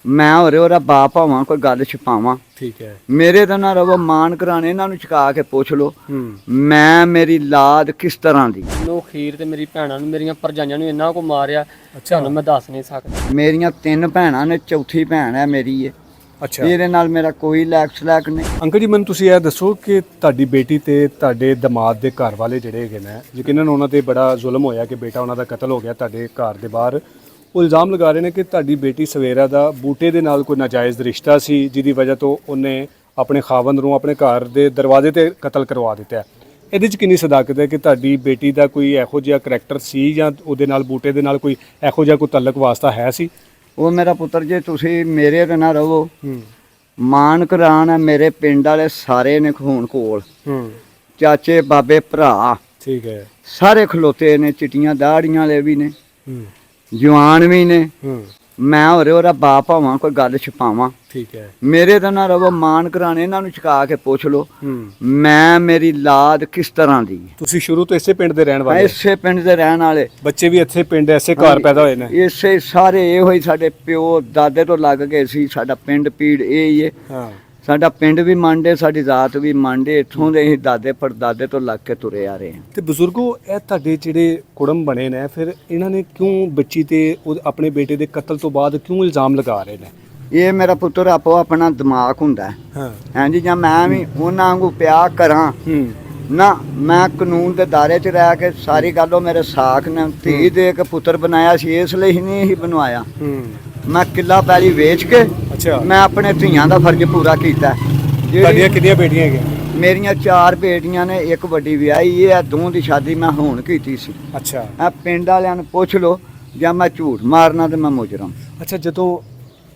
मैं होरे ओरा बाप होवां कोई गल छुपावां ठीक है मेरे तो ना रवो मान कराने इन्हों चुका के पुछ लो मैं मेरी लाद किस तरह दी ਨੂੰ ਖੀਰ ਤੇ ਮੇਰੀ ਭੈਣਾਂ ਨੂੰ ਮੇਰੀਆਂ ਭਰਜਾਈਆਂ ਨੂੰ ਇੰਨਾ ਕੋ ਮਾਰਿਆ ਤੁਹਾਨੂੰ ਮੈਂ ਦੱਸ ਨਹੀਂ ਸਕਦਾ। मेरियां 3 भैणां ने चौथी भैन है मेरी ये ਅੱਛਾ ਇਹਦੇ ਨਾਲ ਮੇਰਾ ਕੋਈ ਲੈਕ ਸਲੈਕ ਨਹੀਂ। ਅੰਕਲ ਜੀ ਮੈਨੂੰ ਤੁਸੀਂ ਇਹ ਦੱਸੋ ਕਿ ਤੁਹਾਡੀ ਬੇਟੀ ਤੇ ਤੁਹਾਡੇ ਦਮਾਦ ਦੇ ਘਰ ਵਾਲੇ ਜਿਹੜੇ ਹੈਗੇ ਨੇ ਯਕੀਨਨ ਉਹਨਾਂ ਤੇ ਬੜਾ ਜ਼ੁਲਮ ਹੋਇਆ ਕਿ ਬੇਟਾ ਉਹਨਾਂ ਦਾ ਕਤਲ ਹੋ ਗਿਆ ਤੁਹਾਡੇ ਘਰ ਦੇ ਬਾਹਰ। ਉਹ ਇਲਜ਼ਾਮ ਲਗਾ ਰਹੇ ਨੇ ਕਿ ਤੁਹਾਡੀ ਬੇਟੀ ਸਵੇਰਾ ਦਾ ਬੂਟੇ ਦੇ ਨਾਲ ਕੋਈ ਨਾਜਾਇਜ਼ ਰਿਸ਼ਤਾ ਸੀ ਜਿਹਦੀ ਵਜ੍ਹਾ ਤੋਂ ਉਹਨੇ ਆਪਣੇ ਖਾਵੰਦ ਨੂੰ ਆਪਣੇ ਘਰ ਦੇ ਦਰਵਾਜ਼ੇ ਤੇ ਕਤਲ ਕਰਵਾ ਦਿੱਤਾ। ਇਹਦੇ 'ਚ ਕਿੰਨੀ ਸਦਾਕਤ ਹੈ ਕਿ ਤੁਹਾਡੀ ਬੇਟੀ ਦਾ ਕੋਈ ਇਹੋ ਜਿਹਾ ਕਰੈਕਟਰ ਸੀ ਜਾਂ ਉਹਦੇ ਨਾਲ ਬੂਟੇ ਦੇ ਨਾਲ ਕੋਈ ਇਹੋ ਜਿਹਾ ਕੋਈ ਤਲਕ ਵਾਸਤਾ ਹੈ ਸੀ? ਉਹ ਮੇਰਾ ਪੁੱਤਰ ਜੇ ਤੁਸੀਂ ਮੇਰੇ ਤੇ ਨਾ ਰਹੋ ਮਾਨ ਕਰਾਨ ਹੈ ਮੇਰੇ ਪਿੰਡ ਵਾਲੇ ਸਾਰੇ ਨੇ ਖੂਨ ਕੋਲ ਚਾਚੇ ਬਾਬੇ ਭਰਾ ਠੀਕ ਹੈ ਸਾਰੇ ਖਲੋਤੇ ਨੇ ਚਿੱਟੀਆਂ ਦਾੜੀਆਂ ਵਾਲੇ ਵੀ ਨੇ ਜਵਾਨ ਵੀ ਨੇ ਮੈਂ ਹੋਰੇ ਉਹਦਾ ਬਾਪ ਹੋਵਾਂ ਕੋਈ ਗੱਲ ਛੁਪਾਵਾਂ ਠੀਕ ਹੈ ਮੇਰੇ ਤਾਂ ਨਾ ਰਵੋ ਮਾਨ ਕਰਾਣੇ ਇਹਨਾਂ ਨੂੰ ਚੁਕਾ ਕੇ ਪੁੱਛ ਲੋ ਮੈਂ ਮੇਰੀ ਲਾਦ ਕਿਸ ਤਰ੍ਹਾਂ ਦੀ ਤੁਸੀਂ ਸ਼ੁਰੂ ਤੋਂ ਇਸੇ ਪਿੰਡ ਦੇ ਰਹਿਣ ਵਾਲੇ? ਇਸੇ ਪਿੰਡ ਦੇ ਰਹਿਣ ਵਾਲੇ ਬੱਚੇ ਵੀ ਇੱਥੇ ਪਿੰਡ ਐਸੇ ਘਰ ਪੈਦਾ ਹੋਏ ਨੇ? ਇਸੇ ਸਾਰੇ ਇਹੋ ਹੀ ਸਾਡੇ ਪਿਓ ਦਾਦੇ ਤੋਂ ਲੱਗ ਗਏ ਸੀ। ਸਾਡਾ ਪਿੰਡ ਪੀੜ ਇਹ ਹੀ ਹੈ। ਹਾਂ ਸਾਡਾ ਪਿੰਡ ਵੀ ਮੰਡੇ ਸਾਡੀ ਜ਼ਾਤ ਵੀ ਮੰਡੇ ਇੱਥੋਂ ਦੇ ਹੀ ਦਾਦੇ ਪੜਦਾਦੇ ਤੋਂ ਲੱਗ ਕੇ ਤੁਰੇ ਆ ਰਹੇ ਹਾਂ। ਤੇ ਬਜ਼ੁਰਗੋ ਇਹ ਤੁਹਾਡੇ ਜਿਹੜੇ ਕੁੜਮ ਬਣੇ ਨੇ ਫਿਰ ਇਹਨਾਂ ਨੇ ਕਿਉਂ ਬੱਚੀ ਤੇ ਆਪਣੇ ਬੇਟੇ ਦੇ ਕਤਲ ਤੋਂ ਬਾਅਦ ਕਿਉਂ ਇਲਜ਼ਾਮ ਲਗਾ ਰਹੇ ਨੇ? ਇਹ ਮੇਰਾ ਪੁੱਤਰ ਆਪੋ ਆਪਣਾ ਦਿਮਾਗ ਹੁੰਦਾ ਹਾਂ ਹਾਂਜੀ ਜਾਂ ਮੈਂ ਵੀ ਉਹਨਾਂ ਵਾਂਗੂ ਪਿਆ ਕਰਾਂ ਨਾ ਮੈਂ ਕਾਨੂੰਨ ਦੇ ਦਾਇਰੇ 'ਚ ਰਹਿ ਕੇ ਸਾਰੀ ਗੱਲ ਉਹ ਮੇਰੇ ਸਾਖ ਨੇ ਧੀ ਦੇ ਕੇ ਪੁੱਤਰ ਬਣਾਇਆ ਸੀ ਇਸ ਲਈ ਹੀ ਨਹੀਂ ਹੀ ਬਣਵਾਇਆ। ਮੈਂ ਕਿੱਲਾ ਪੈਲੀ ਵੇਚ ਕੇ ਅੱਛਾ ਮੈਂ ਆਪਣੇ ਧੀਆਂ ਦਾ ਫਰਜ਼ ਪੂਰਾ ਕੀਤਾ। ਤੁਹਾਡੀਆਂ ਕਿੰਨੀਆਂ ਬੇਟੀਆਂ ਹੈਗੀਆਂ? ਮੇਰੀਆਂ 4 ਬੇਟੀਆਂ ਨੇ ਇੱਕ ਵੱਡੀ ਵਿਆਹੀ ਇਹ ਦੋ ਦੀ ਸ਼ਾਦੀ ਮੈਂ ਹੁਣ ਕੀਤੀ ਸੀ। ਅੱਛਾ ਆ ਪਿੰਡ ਵਾਲਿਆਂ ਨੂੰ ਪੁੱਛ ਲਓ ਜਾਂ ਮੈਂ ਝੂਠ ਮਾਰਨਾ ਤੇ ਮੈਂ ਮੁਜਰਮ। ਅੱਛਾ ਜਦੋਂ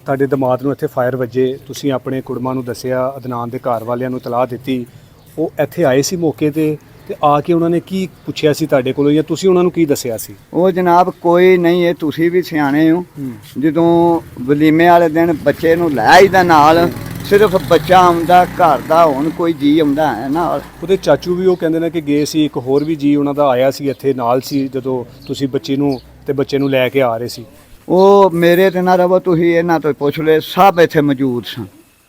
ਤੁਹਾਡੇ ਦਮਾਦ ਨੂੰ ਇੱਥੇ ਫਾਇਰ ਵੱਜੇ ਤੁਸੀਂ ਆਪਣੇ ਕੁੜਮਾਂ ਨੂੰ ਦੱਸਿਆ ਅਦਨਾਨ ਦੇ ਘਰ ਵਾਲਿਆਂ ਨੂੰ ਇਤਲਾਹ ਦਿੱਤੀ ਉਹ ਇੱਥੇ ਆਏ ਸੀ ਮੌਕੇ ਤੇ ਆ ਕੇ ਉਹਨਾਂ ਨੇ ਕੀ ਪੁੱਛਿਆ ਸੀ ਤੁਹਾਡੇ ਕੋਲੋਂ ਜਾਂ ਤੁਸੀਂ ਉਹਨਾਂ ਨੂੰ ਕੀ ਦੱਸਿਆ ਸੀ? ਉਹ ਜਨਾਬ ਕੋਈ ਨਹੀਂ ਇਹ ਤੁਸੀਂ ਵੀ ਸਿਆਣੇ ਹੋ ਜਦੋਂ ਵਲੀਮੇ ਵਾਲੇ ਦਿਨ ਬੱਚੇ ਨੂੰ ਲੈ ਆਈਦਾ ਨਾਲ ਸਿਰਫ ਬੱਚਾ ਆਉਂਦਾ ਘਰ ਦਾ ਹੁਣ ਕੋਈ ਜੀ ਆਉਂਦਾ ਹੈ ਨਾਲ। ਉਹਦੇ ਚਾਚੂ ਵੀ ਉਹ ਕਹਿੰਦੇ ਨੇ ਕਿ ਗਏ ਸੀ ਇੱਕ ਹੋਰ ਵੀ ਜੀ ਉਹਨਾਂ ਦਾ ਆਇਆ ਸੀ ਇੱਥੇ ਨਾਲ ਸੀ ਜਦੋਂ ਤੁਸੀਂ ਬੱਚੇ ਨੂੰ ਲੈ ਕੇ ਆ ਰਹੇ ਸੀ। ਉਹ ਮੇਰੇ ਤੇ ਨਾ ਰਵੋ ਤੁਸੀਂ ਇਹਨਾਂ ਤੋਂ ਪੁੱਛ ਲੈ ਸਭ ਇੱਥੇ ਮੌਜੂਦ ਸਨ।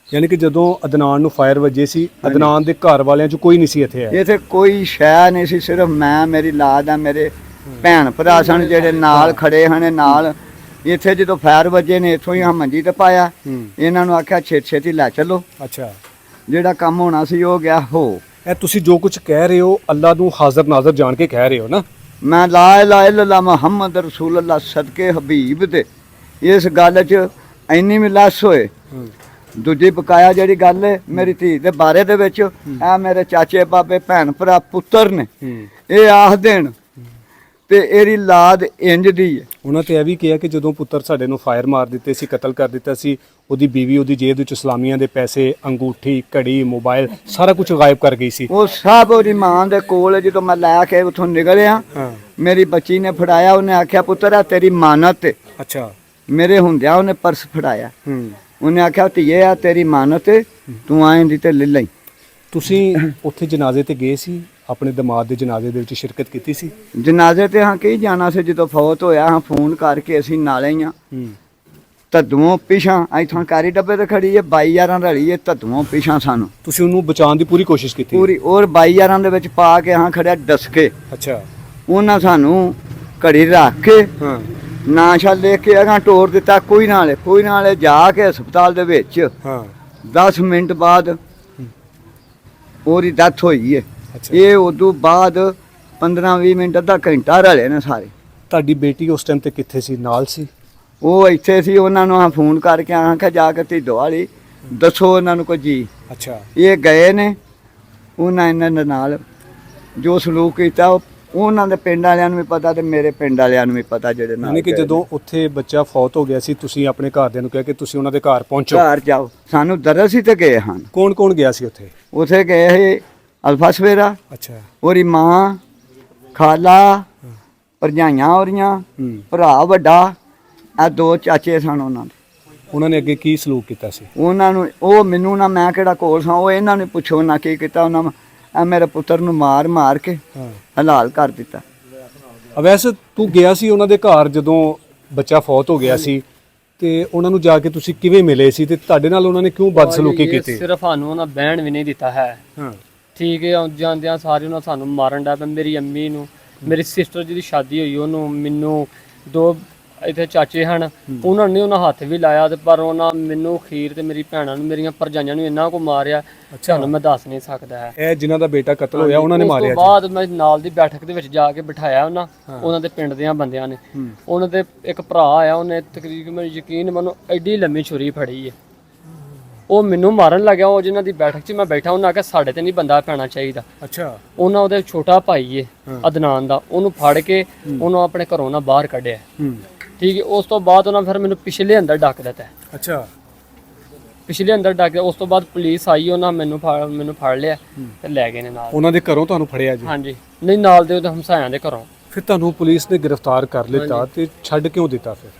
ਯਾਨੀ ਕਿ ਜਦੋਂ ਅਦਨਾਨ ਨੂੰ ਫਾਇਰ ਵੱਜੇ ਸੀ ਅਦਨਾਨ ਦੇ ਘਰ ਵਾਲਿਆਂ 'ਚ ਕੋਈ ਨਹੀਂ ਸੀ ਇੱਥੇ ਕੋਈ ਸ਼ੈ ਨਹੀਂ ਸੀ ਸਿਰਫ ਮੈਂ ਮੇਰੀ ਲਾਦ ਆ ਮੇਰੇ ਭੈਣ ਭਰਾ ਸਨ ਜਿਹੜੇ ਨਾਲ ਖੜੇ ਹਨ ਨਾਲ। ਇੱਥੇ ਜਦੋਂ ਫਾਇਰ ਵੱਜੇ ਨੇ ਇੱਥੋਂ ਹੀ ਮੰਜੀ ਤੇ ਪਾਇਆ ਇਹਨਾਂ ਨੂੰ ਆਖਿਆ ਛੇਤੀ ਲੈ ਚੱਲੋ। ਅੱਛਾ ਜਿਹੜਾ ਕੰਮ ਹੋਣਾ ਸੀ ਉਹ ਗਿਆ ਹੋ। ਇਹ ਤੁਸੀਂ ਜੋ ਕੁਝ ਕਹਿ ਰਹੇ ਹੋ ਅੱਲਾ ਨੂੰ ਹਾਜ਼ਰ ਨਾਜ਼ਰ ਜਾਣ ਕੇ ਕਹਿ ਰਹੇ ਹੋ ਨਾ? ਮੈਂ ਲਾ ਇਲਾਹਾ ਇল্লাল্লাਹ ਮੁਹੰਮਦ ਰਸੂਲ ਅੱਲਾਹ ਸਦਕੇ ਹਬੀਬ ਦੇ ਇਸ ਗੱਲ 'ਚ ਇੰਨੀ ਵੀ ਲੱਸ ਹੋਏ। ਦੂਜੀ ਬਕਾਇਆ ਜਿਹੜੀ ਗੱਲ ਹੈ ਮੇਰੀ ਧੀ ਦੇ ਬਾਰੇ ਦੇ ਵਿੱਚ ਇਹ ਮੇਰੇ ਚਾਚੇ ਬਾਬੇ ਭੈਣ ਭਰਾ ਪੁੱਤਰ ਨੇ ਇਹ ਆਖ ਦੇਣ ਤੇ ਇਹਦੀ ਲਾਦ ਇੰਜ ਦੀ ਹੈ। ਉਹਨਾਂ ਤੇ ਇਹ ਵੀ ਕਿਹਾ ਕਿ ਜਦੋਂ ਪੁੱਤਰ ਸਾਡੇ ਨੂੰ ਫਾਇਰ ਮਾਰ ਦਿੱਤੇ ਸੀ ਕਤਲ ਕਰ ਦਿੱਤਾ ਸੀ ਉਹਦੀ ਬੀਵੀ ਉਹਦੀ ਜੇਬ ਵਿੱਚ ਇਸਲਾਮੀਆਂ ਦੇ ਪੈਸੇ ਅੰਗੂਠੀ ਘੜੀ ਮੋਬਾਈਲ ਸਾਰਾ ਕੁਝ ਗਾਇਬ ਕਰ ਗਈ ਸੀ। ਉਹ ਸਭ ਉਹਦੀ ਮਾਂ ਦੇ ਕੋਲ ਜਦੋਂ ਮੈਂ ਲੈ ਕੇ ਉੱਥੋਂ ਨਿਕਲਿਆ ਮੇਰੀ ਬੱਚੀ ਨੇ ਫੜਾਇਆ ਉਹਨੇ ਆਖਿਆ ਪੁੱਤਰ ਆ ਤੇਰੀ ਮਾਨਤ ਹੈ। ਅੱਛਾ ਮੇਰੇ ਹੁੰਦਿਆਂ ਉਹਨੇ ਪਰਸ ਫੜਾਇਆ ਉਹਨੇ ਆਖਿਆ ਧੀਏ ਆ ਤੇਰੀ ਮਾਨਤ ਹੈ ਤੂੰ ਆਏ ਦੀ ਤੇ ਲੈ ਲਈ। ਤੁਸੀਂ ਉੱਥੇ ਜਨਾਜ਼ੇ ਤੇ ਗਏ ਸੀ ਆਪਣੇ ਦਮਾਦ ਦੇ ਜਨਾਜ਼ੇ ਦੇ ਵਿੱਚ ਸ਼ਿਰਕਤ ਕੀਤੀ ਸੀ? ਜਨਾਜ਼ੇ ਤੇ ਹਾਂ ਕਈ ਜਾਣਾ ਸੀ ਜਦੋਂ ਫੌਤ ਹੋਇਆ ਹਾਂ ਫੋਨ ਕਰਕੇ ਅਸੀਂ ਨਾਲੇ ਹੀ ਆ ਧੱਦੂਆਂ ਪਿਛਾਂ ਇੱਥੋਂ ਕਾਰੀ ਡੱਬੇ ਤੇ ਖੜੀ ਹੈ 22 ਯਾਰਾਂ ਰਲੀ ਹੈ ਧੱਦੂਆਂ ਪਿਛਾਂ ਸਾਨੂੰ। ਤੁਸੀਂ ਉਹਨੂੰ ਬਚਾਉਣ ਦੀ ਪੂਰੀ ਕੋਸ਼ਿਸ਼ ਕੀਤੀ? ਪੂਰੀ ਔਰ 22 ਯਾਰਾਂ ਦੇ ਵਿੱਚ ਪਾ ਕੇ ਹਾਂ ਖੜਿਆ ਡਸ ਕੇ। ਅੱਛਾ ਉਹਨਾਂ ਸਾਨੂੰ ਘੜੀ ਰੱਖ ਕੇ ਨਾਸ਼ਾ ਲੈ ਕੇ ਅਗਾਂ ਟੋਰ ਦਿੱਤਾ ਕੋਈ ਨਾਲੇ ਜਾ ਕੇ ਹਸਪਤਾਲ ਦੇ ਵਿੱਚ 10 ਮਿੰਟ ਬਾਅਦ ਉਹਦੀ ਡੈਥ ਹੋਈ ਹੈ। ਇਹ ਉਦੋਂ ਬਾਅਦ 15-20 ਮਿੰਟ ਅੱਧਾ ਘੰਟਾ ਰਲੇ ਨੇ ਸਾਰੇ। ਤੁਹਾਡੀ ਬੇਟੀ ਉਸ ਟਾਈਮ ਤੇ ਕਿੱਥੇ ਸੀ? ਨਾਲ ਸੀ? ਉਹ ਇੱਥੇ ਸੀ ਉਹਨਾਂ ਨੂੰ ਫੋਨ ਕਰਕੇ ਆਖਿਆ ਜਾ ਕੇ ਢਿੱਡੋ ਵਾਲੀ ਦੱਸੋ ਉਹਨਾਂ ਨੂੰ ਕੋਈ ਜੀ। ਅੱਛਾ ਇਹ ਗਏ ਨੇ ਉਹਨਾਂ ਇਹਨਾਂ ਦੇ ਨਾਲ ਜੋ ਸਲੂਕ ਕੀਤਾ ਉਹਨਾਂ ਦੇ ਪਿੰਡ ਵਾਲਿਆਂ ਨੂੰ ਵੀ ਪਤਾ ਤੇ ਮੇਰੇ ਪਿੰਡ ਵਾਲਿਆਂ ਨੂੰ ਵੀ ਪਤਾ ਜਿਹੜੇ ਨਾਲ। ਯਾਨੀ ਕਿ ਜਦੋਂ ਉੱਥੇ ਬੱਚਾ ਫੌਤ ਹੋ ਗਿਆ ਸੀ ਤੁਸੀਂ ਆਪਣੇ ਘਰਦਿਆਂ ਨੂੰ ਕਿਹਾ ਕਿ ਤੁਸੀਂ ਉਹਨਾਂ ਦੇ ਘਰ ਪਹੁੰਚੋ? ਘਰ ਜਾਓ ਸਾਨੂੰ ਦਰਸ ਹੀ ਤੇ ਗਏ ਹਨ। ਕੌਣ ਕੌਣ ਗਿਆ ਸੀ ਉੱਥੇ? ਉੱਥੇ ਗਏ ਸੀ ਅਲਫਾ ਸਵੇਰਾ ਅੱਛਾ ਉਹਦੀ ਮਾਂ ਖਾਲਾ ਭਰਜਾਈਆਂ ਉਹਦੀਆਂ ਭਰਾ ਵੱਡਾ ਆ 2 ਚਾਚੇ ਸਨ ਉਹਨਾਂ ਨੇ ਅੱਗੇ ਕੀ ਸਲੂਕ ਕੀਤਾ ਸੀ? ਉਹਨਾਂ ਨੂੰ ਉਹ ਮੈਨੂੰ ਨਾ ਮੈਂ ਕਿਹੜਾ ਕੋਲ ਸਾਂ ਉਹ ਇਹਨਾਂ ਨੇ ਪੁੱਛੋ ਨਾ ਕੀ ਕੀਤਾ ਉਹਨਾਂ ਆ ਮੇਰੇ ਪੁੱਤਰ ਨੂੰ ਮਾਰ ਕੇ ਹਲਾਲ ਕਰ ਦਿੱਤਾ। ਵੈਸੇ ਤੂੰ ਗਿਆ ਸੀ ਉਹਨਾਂ ਦੇ ਘਰ ਜਦੋਂ ਬੱਚਾ ਫੌਤ ਹੋ ਗਿਆ ਸੀ ਤੇ ਉਹਨਾਂ ਨੂੰ ਜਾ ਕੇ ਤੁਸੀਂ ਕਿਵੇਂ ਮਿਲੇ ਸੀ ਤੇ ਤੁਹਾਡੇ ਨਾਲ ਉਹਨਾਂ ਨੇ ਕਿਉਂ ਬਦਸਲੂਕੀ ਇਹ ਕੀਤੀ? ਸਿਰਫ ਸਾਨੂੰ ਉਹਨਾਂ ਬਹਿਣ ਵੀ ਨਹੀਂ ਦਿੱਤਾ ਹੈ। ਹਾਂ ਠੀਕ ਹੈ, ਜਾਂਦਿਆਂ ਸਾਰੇ ਉਹਨਾਂ ਸਾਨੂੰ ਮਾਰਨ ਦਾ ਮੇਰੀ ਅੰਮੀ ਨੂੰ, ਮੇਰੀ ਸਿਸਟਰ ਜਿਹਦੀ ਸ਼ਾਦੀ ਹੋਈ ਉਹਨੂੰ, ਮੈਨੂੰ, ਦੋ ਇੱਥੇ ਚਾਚੇ ਹਨ ਉਹਨਾਂ ਨੇ ਉਹਨਾਂ ਹੱਥ ਵੀ ਲਾਇਆ ਤੇ ਪਰ ਉਹਨਾਂ ਮੈਨੂੰ ਖੀਰ ਤੇ ਮੇਰੀ ਭੈਣਾਂ ਨੂੰ, ਮੇਰੀਆਂ ਭਰਜਾਈਆਂ ਨੂੰ ਇੰਨਾ ਕੋ ਮਾਰਿਆ ਤੁਹਾਨੂੰ ਮੈਂ ਦੱਸ ਨਹੀਂ ਸਕਦਾ ਹੈ। ਇਹ ਜਿਨ੍ਹਾਂ ਦਾ ਬੇਟਾ ਕਤਲ ਹੋਇਆ ਉਹਨਾਂ ਨੇ ਮਾਰਿਆ ਉਸ ਤੋਂ ਬਾਅਦ ਮੈਂ ਨਾਲ ਦੀ ਬੈਠਕ ਦੇ ਵਿੱਚ ਜਾ ਕੇ ਬਿਠਾਇਆ ਉਹਨਾਂ ਦੇ ਪਿੰਡ ਦੇ ਬੰਦਿਆਂ ਨੇ। ਉਹਨਾਂ ਦੇ ਇੱਕ ਭਰਾ ਆਇਆ, ਉਹਨੇ ਤਕਰੀਬਨ ਯਕੀਨ ਮੈਨੂੰ ਐਡੀ ਲੰਮੀ ਛੁਰੀ ਫੜੀ ਹੈ, ਉਹ ਮੈਨੂੰ ਮਾਰਨ ਲੱਗਿਆ। ਉਹ ਜਿਨ੍ਹਾਂ ਦੀ ਬੈਠਕ 'ਚ ਮੈਂ ਬੈਠਾ ਉਹਨਾਂ ਆਖਿਆ ਸਾਡੇ ਤੇ ਨਹੀਂ ਬੰਦਾ ਪੈਣਾ ਚਾਹੀਦਾ। ਅੱਛਾ। ਉਹਨਾਂ ਉਹਦੇ ਛੋਟਾ ਭਾਈ ਏ ਅਦਨਾਨ ਦਾ, ਉਹਨੂੰ ਫੜ ਕੇ ਉਹਨੂੰ ਆਪਣੇ ਘਰੋਂ ਨਾ ਬਾਹਰ ਕੱਢਿਆ। ਠੀਕ ਹੈ, ਉਸ ਤੋਂ ਬਾਅਦ ਉਹਨਾਂ ਫਿਰ ਮੈਨੂੰ ਪਿਛਲੇ ਅੰਦਰ ਡੱਕ ਦਿੱਤਾ। ਅੱਛਾ। ਪਿਛਲੇ ਅੰਦਰ ਡੱਕ ਉਸ ਤੋਂ ਬਾਅਦ ਪੁਲਿਸ ਆਈ, ਉਹਨਾਂ ਮੈਨੂੰ ਫੜ ਲਿਆ ਤੇ ਲੈ ਗਏ ਨੇ ਨਾਲ। ਉਹਨਾਂ ਦੇ ਘਰੋਂ ਤੁਹਾਨੂੰ ਫੜਿਆ ਜੀ? ਹਾਂਜੀ, ਨਹੀਂ ਨਾਲ ਦੇ ਉਹਦੇ ਹਮਸਾਇਆਂ ਦੇ ਘਰੋਂ। ਫਿਰ ਤੁਹਾਨੂੰ ਪੁਲਿਸ ਨੇ ਗ੍ਰਿਫਤਾਰ ਕਰ ਲਿੱਤਾ ਤੇ ਛੱਡ ਕਿਉਂ ਦਿੱਤਾ ਫਿਰ?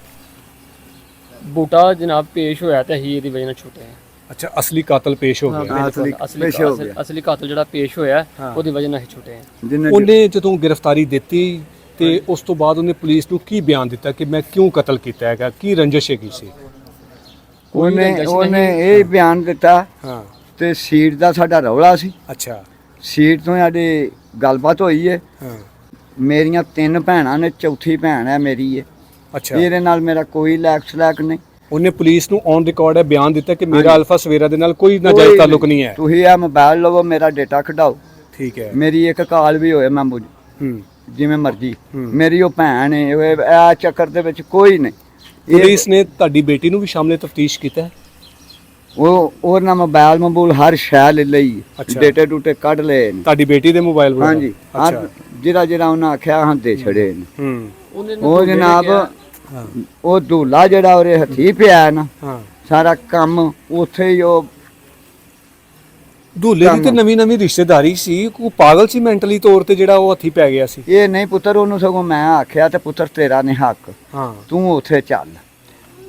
ਬੂਟਾ ਜਨਾਬ ਪੇਸ਼ ਹੋਇਆ ਤੇ ਅਸੀਂ ਇਹਦੀ ਵਜ੍ਹਾ ਨਾਲ ਛੁੱਟੇ ਹਾਂ। ਅੱਛਾ, ਅਸਲੀ ਕਾਤਲ ਪੇਸ਼ ਹੋ ਗਿਆ। ਅਸਲੀ ਕਾਤਲ ਜਿਹੜਾ ਪੇਸ਼ ਹੋਇਆ ਉਹਦੀ ਵਜ੍ਹਾ ਨਾਲ ਅਸੀਂ ਛੁੱਟੇ ਹਾਂ। ਉਹਨੇ ਜਦੋਂ ਗ੍ਰਿਫਤਾਰੀ ਦਿੱਤੀ ਤੇ ਉਸ ਤੋਂ ਬਾਅਦ ਉਹਨੇ ਪੁਲਿਸ ਨੂੰ ਕੀ ਬਿਆਨ ਦਿੱਤਾ ਕਿ ਮੈਂ ਕਿਉਂ ਕਤਲ ਕੀਤਾ ਹੈਗਾ, ਕੀ ਰੰਜਿਸ਼ ਹੈਗੀ ਸੀ? ਉਹਨੇ ਇਹ ਬਿਆਨ ਦਿੱਤਾ ਹਾਂ ਤੇ ਸੀਟ ਦਾ ਸਾਡਾ ਰੌਲਾ ਸੀ। ਅੱਛਾ। ਸੀਟ ਤੋਂ ਸਾਡੀ ਗੱਲਬਾਤ ਹੋਈ ਹੈ। ਹਾਂ। ਮੇਰੀਆਂ 3 ਭੈਣਾਂ ਨੇ, ਚੌਥੀ ਭੈਣ ਹੈ ਮੇਰੀ ਹੈ। ਅੱਛਾ। ਇਹਦੇ ਨਾਲ ਮੇਰਾ ਕੋਈ ਲੈਕ ਨਹੀਂ। ਉਹਨੇ ਪੁਲਿਸ ਨੂੰ ਔਨ ਰਿਕਾਰਡ ਹੈ ਬਿਆਨ ਦਿੱਤਾ ਕਿ ਮੇਰਾ ਅਲਫਾ ਸਵੇਰਾ ਦੇ ਨਾਲ ਕੋਈ ਨਾਜਾਇਜ਼ ਤਾਲੁਕ ਨਹੀਂ ਹੈ। ਤੁਸੀਂ ਆ ਮੋਬਾਈਲ ਲਵੋ, ਮੇਰਾ ਡਾਟਾ ਕਢਾਓ। ਠੀਕ ਹੈ। ਮੇਰੀ ਇੱਕ ਕਾਲ ਵੀ ਹੋਏ ਮੈਂ ਜਿਵੇਂ ਮਰਜ਼ੀ, ਮੇਰੀ ਉਹ ਭੈਣ ਹੈ। ਇਹ ਚੱਕਰ ਦੇ ਵਿੱਚ ਕੋਈ ਨਹੀਂ। ਪੁਲਿਸ ਨੇ ਤੁਹਾਡੀ ਬੇਟੀ ਨੂੰ ਵੀ ਸ਼ਾਮਲੇ ਤਫਤੀਸ਼ ਕੀਤਾ ਹੈ? ਉਹ ਨਾ ਮੋਬਾਈਲ ਹਰ ਸ਼ੈ ਲੈ ਲਈ, ਡੇਟੇ ਡੂਟੇ ਕੱਢ ਲਏ ਨੇ। ਤੁਹਾਡੀ ਬੇਟੀ ਦੇ ਮੋਬਾਈਲ? ਹਾਂਜੀ, ਜਿਹੜਾ ਉਹਨਾਂ ਆਖਿਆ ਹਾਂ ਦੇ ਛੜੇ ਨੇ। ਉਹ ਜਨਾਬ ਉਹ ਦੂਲਾ ਜਿਹੜਾ ਉਹਦੇ ਹੱਥੀ ਪਿਆ ਨਾ, ਸਾਰਾ ਕੰਮ ਉੱਥੇ ਹੀ। ਉਹ ਦੂਲੇ ਦੀ ਤੇ ਨਵੀਂ ਰਿਸ਼ਤੇਦਾਰੀ ਸੀ, ਕੋ ਪਾਗਲ ਸੀ ਮੈਂਟਲੀ ਤੌਰ ਤੇ ਜਿਹੜਾ ਉਹ ਹੱਥੀ ਪੈ ਗਿਆ ਸੀ? ਇਹ ਨਹੀਂ ਪੁੱਤਰ, ਉਹਨੂੰ ਸਗੋਂ ਮੈਂ ਆਖਿਆ ਤੇ ਪੁੱਤਰ ਤੇਰਾ ਨਹੀਂ ਹੱਕ, ਤੂੰ ਉੱਥੇ ਚੱਲ,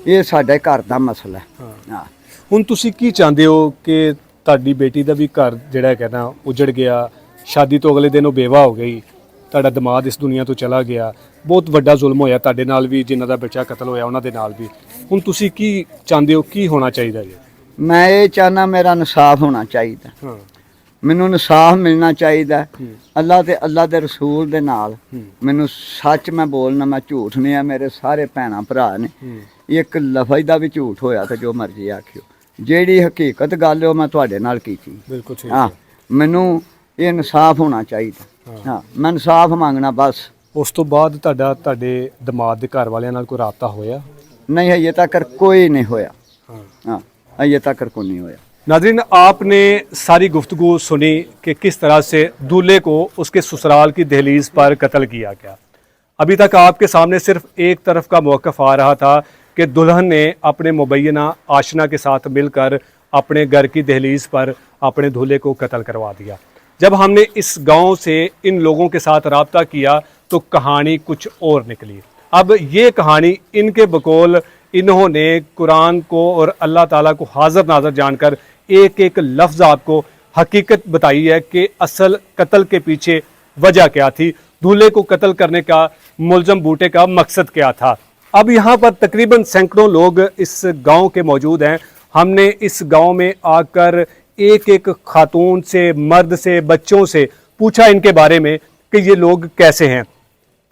ਇਹ ਸਾਡੇ ਘਰ ਦਾ ਮਸਲਾ ਹੈ। ਹੁਣ ਤੁਸੀਂ ਕੀ ਚਾਹੁੰਦੇ ਹੋ ਕਿ ਤੁਹਾਡੀ ਬੇਟੀ ਦਾ ਵੀ ਘਰ ਜਿਹੜਾ ਹੈਗਾ ਨਾ ਉਜੜ ਗਿਆ, ਸ਼ਾਦੀ ਤੋਂ ਅਗਲੇ ਦਿਨ ਉਹ ਬੇਵਾ ਹੋ ਗਈ, ਤੁਹਾਡਾ ਦਮਾਦ ਇਸ ਦੁਨੀਆ ਤੋਂ ਚਲਾ ਗਿਆ, ਬਹੁਤ ਵੱਡਾ ਜ਼ੁਲਮ ਹੋਇਆ ਤੁਹਾਡੇ ਨਾਲ ਵੀ, ਜਿਨ੍ਹਾਂ ਦਾ ਬੱਚਾ ਕਤਲ ਹੋਇਆ ਉਹਨਾਂ ਦੇ ਨਾਲ ਵੀ। ਹੁਣ ਤੁਸੀਂ ਕੀ ਚਾਹੁੰਦੇ ਹੋ, ਕੀ ਹੋਣਾ ਚਾਹੀਦਾ ਜੀ? ਮੈਂ ਇਹ ਚਾਹਨਾ ਮੇਰਾ ਇਨਸਾਫ ਹੋਣਾ ਚਾਹੀਦਾ, ਮੈਨੂੰ ਇਨਸਾਫ ਮਿਲਣਾ ਚਾਹੀਦਾ। ਅੱਲਾ ਤੇ ਅੱਲਾ ਦੇ ਰਸੂਲ ਦੇ ਨਾਲ ਮੈਨੂੰ ਸੱਚ ਮੈਂ ਬੋਲਣਾ, ਮੈਂ ਝੂਠ ਨਹੀਂ ਆ। ਮੇਰੇ ਸਾਰੇ ਭੈਣਾਂ ਭਰਾ ਨੇ, ਇੱਕ ਲਫ਼ਜ਼ ਦਾ ਵੀ ਝੂਠ ਹੋਇਆ ਤਾਂ ਜੋ ਮਰਜ਼ੀ ਆਖਿਓ, ਜਿਹੜੀ ਹਕੀਕਤ ਗੱਲ ਉਹ ਮੈਂ ਤੁਹਾਡੇ ਨਾਲ ਕੀਤੀ। ਬਿਲਕੁਲ ਠੀਕ। ਹਾਂ, ਮੈਨੂੰ ਇਹ ਇਨਸਾਫ ਹੋਣਾ ਚਾਹੀਦਾ। ਹਾਂ, ਮੈਂ ਇਨਸਾਫ ਮੰਗਣਾ ਬਸ। ਉਸ ਤੋਂ ਬਾਅਦ ਤੁਹਾਡੇ ਦਮਾਦ ਦੇ ਘਰ ਵਾਲਿਆਂ ਨਾਲ ਕੋਈ ਰਾਬਤਾ ਹੋਇਆ? नहीं, ये तक कोई नहीं होया। हाँ, ये तक कोई नहीं होया। नाज़रीन, आपने सारी गुफ्तगू सुनी कि किस तरह से दूल्हे को उसके ससुराल की दहलीज पर कत्ल किया गया। अभी तक आपके सामने सिर्फ एक तरफ का मौक़िफ़ आ रहा था कि दुल्हन ने अपने मुबैना आशना के साथ मिलकर अपने घर की दहलीज पर अपने दूल्हे को कत्ल करवा दिया। जब हमने इस गांव से इन लोगों के साथ रब्ता किया तो कहानी कुछ और निकली। अब ये कहानी इनके बकौल इन्होंने कुरान को और अल्लाह ताला को हाज़िर नाज़र जानकर एक एक लफ्ज़ आपको हकीकत बताई है कि असल कत्ल के पीछे वजह क्या थी, दूल्हे को कत्ल करने का मुलज़म बूटे का मकसद क्या था। अब यहाँ पर तकरीबन सैकड़ों लोग इस गांव के मौजूद हैं। हमने इस गांव में आकर एक एक खातून से, मर्द से, बच्चों से पूछा इनके बारे में कि ये लोग कैसे हैं।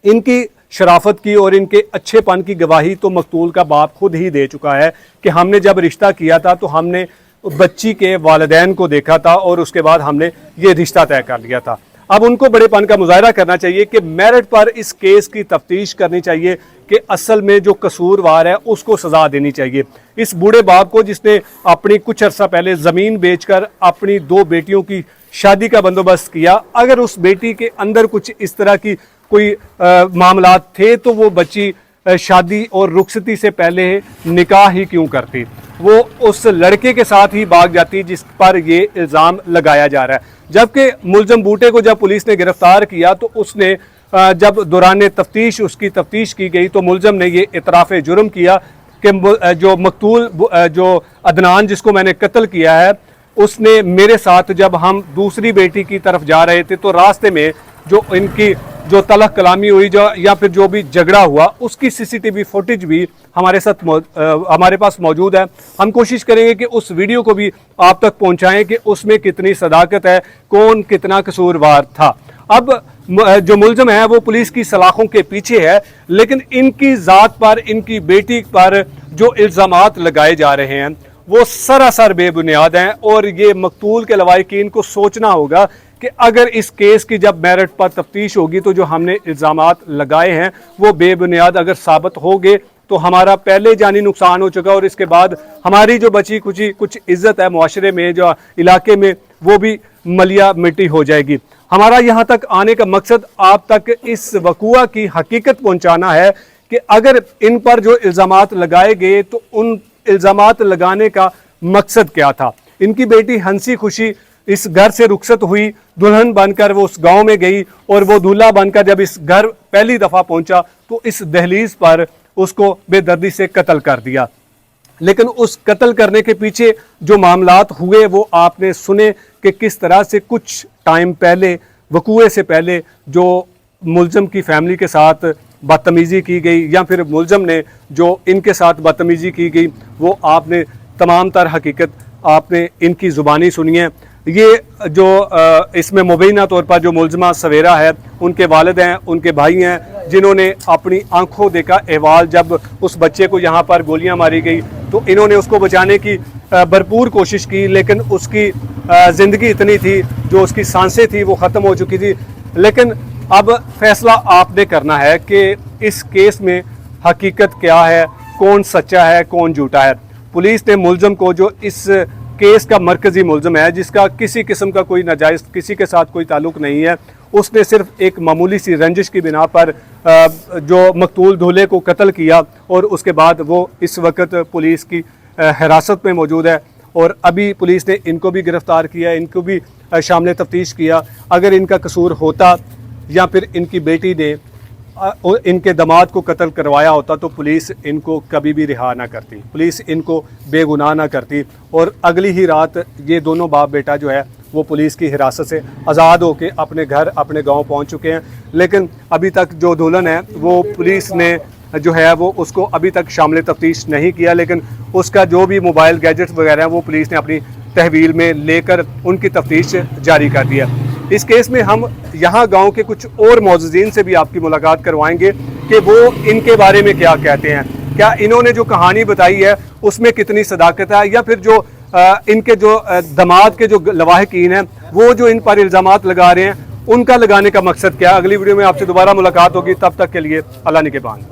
इनकी शराफत की और इनके अच्छेपन की गवाही तो मकतूल का बाप खुद ही दे चुका है कि हमने जब रिश्ता किया था तो हमने बच्ची के वालिदैन को देखा था और उसके बाद हमने ये रिश्ता तय कर लिया था। अब उनको बड़ेपन का मुजाहरा करना चाहिए कि मेरिट पर इस केस की तफ्तीश करनी चाहिए कि असल में जो कसूरवार है उसको सज़ा देनी चाहिए। इस बूढ़े बाप को जिसने अपनी कुछ अर्सा पहले ज़मीन बेचकर अपनी 2 बेटियों की शादी का बंदोबस्त किया, अगर उस बेटी के अंदर कुछ इस तरह की कोई मामलात थे तो वो बच्ची शादी और रुखसती से पहले निकाह ही क्यों करती, वो उस लड़के के साथ ही भाग जाती जिस पर ये इल्ज़ाम लगाया जा रहा है। जबकि मुलज़म बूटे को जब पुलिस ने गिरफ्तार किया तो उसने जब दौरान तफ्तीश उसकी तफ्तीश की गई तो मुलज़म ने ये इतराफ़ जुर्म किया कि जो मकतूल जो अदनान जिसको मैंने कत्ल किया है, उसने मेरे साथ जब हम दूसरी बेटी की तरफ जा रहे थे तो रास्ते में जो इनकी जो तलख कलामी हुई जो या फिर जो भी झगड़ा हुआ उसकी सीसीटीवी फुटेज भी हमारे पास मौजूद है। हम कोशिश करेंगे कि उस वीडियो को भी आप तक पहुंचाएं कि उसमें कितनी सदाकत है, कौन कितना कसूरवार था। अब जो मुलजम है वो पुलिस की सलाखों के पीछे है, लेकिन इनकी ज़ात पर, इनकी बेटी पर जो इल्ज़ामात लगाए जा रहे हैं वो सरासर बेबुनियाद हैं। और ये मकतूल के लवाहिकीन को सोचना होगा कि अगर इस केस की जब मेरिट पर तफ्तीश होगी तो जो हमने इल्ज़ामात लगाए हैं वो बेबुनियाद अगर साबित हो गए तो हमारा पहले जानी नुकसान हो चुका और इसके बाद हमारी जो बची कुछ इज्जत है मुआशरे में, जो इलाके में, वो भी मलिया मिट्टी हो जाएगी। हमारा यहाँ तक आने का मकसद आप तक इस वक़ुआ की हकीकत पहुँचाना है कि अगर इन पर जो इल्ज़ामात लगाए गए तो उन इल्ज़ामात लगाने का मकसद क्या था। इनकी बेटी हंसी खुशी इस घर से रुखसत हुई, दुल्हन बनकर वो उस गांव में गई और वो दूल्हा बनकर जब इस घर पहली दफ़ा पहुंचा तो इस दहलीज पर उसको बेदर्दी से कत्ल कर दिया। लेकिन उस कत्ल करने के पीछे जो मामलात हुए वो आपने सुने कि किस तरह से कुछ टाइम पहले, वक़ुए से पहले, जो मुलज़म की फैमिली के साथ बदतमीज़ी की गई या फिर मुलज़म ने जो इनके साथ बदतमीज़ी की गई वो आपने तमाम तर हकीकत आपने इनकी ज़ुबानी सुनी है। ये जो इसमें मुबैना तौर पर जो मुलज़मा सवेरा है उनके वालिद हैं, उनके भाई हैं, जिन्होंने अपनी आंखों देखा अहवाल जब उस बच्चे को यहाँ पर गोलियां मारी गई तो इन्होंने उसको बचाने की भरपूर कोशिश की, लेकिन उसकी ज़िंदगी इतनी थी, जो उसकी सांसें थी वो ख़त्म हो चुकी थी। लेकिन अब फैसला आपने करना है कि इस केस में हकीकत क्या है, कौन सच्चा है, कौन झूठा है। पुलिस ने मुलज़म को, जो इस केस का मरकज़ी मुलज़म है, जिसका किसी किस्म का कोई नाजायज़ किसी के साथ कोई ताल्लुक़ नहीं है, उसने सिर्फ एक मामूली सी रंजिश की बिना पर जो मकतूल दूल्हे को कत्ल किया और उसके बाद वो इस वक्त पुलिस की हिरासत में मौजूद है। और अभी पुलिस ने इनको भी गिरफ़्तार किया, इनको भी शामिल तफ्तीश किया। अगर इनका कसूर होता या फिर इनकी बेटी ने इनके दामाद को कत्ल करवाया होता तो पुलिस इनको कभी भी रिहा ना करती, पुलिस इनको बेगुनाह ना करती और अगली ही रात ये दोनों बाप बेटा जो है वो पुलिस की हिरासत से आज़ाद होकर अपने घर, अपने गांव पहुंच चुके हैं। लेकिन अभी तक जो दुल्हन है वो पुलिस ने जो है वो उसको अभी तक शामिल तफ्तीश नहीं किया, लेकिन उसका जो भी मोबाइल गैजेट्स वगैरह हैं वो पुलिस ने अपनी तहवील में लेकर उनकी तफ्तीश जारी कर दिया। इस केस में हम यहाँ गांव के कुछ और मौजूदीन से भी आपकी मुलाकात करवाएंगे कि वो इनके बारे में क्या कहते हैं, क्या इन्होंने जो कहानी बताई है उसमें कितनी सदाकत है, या फिर जो इनके जो दामाद के जो लवाहिकीन हैं वो जो इन पर इल्ज़ामात लगा रहे हैं उनका लगाने का मकसद क्या है। अगली वीडियो में आपसे दोबारा मुलाकात होगी, तब तक के लिए अल्लाह निगहबान।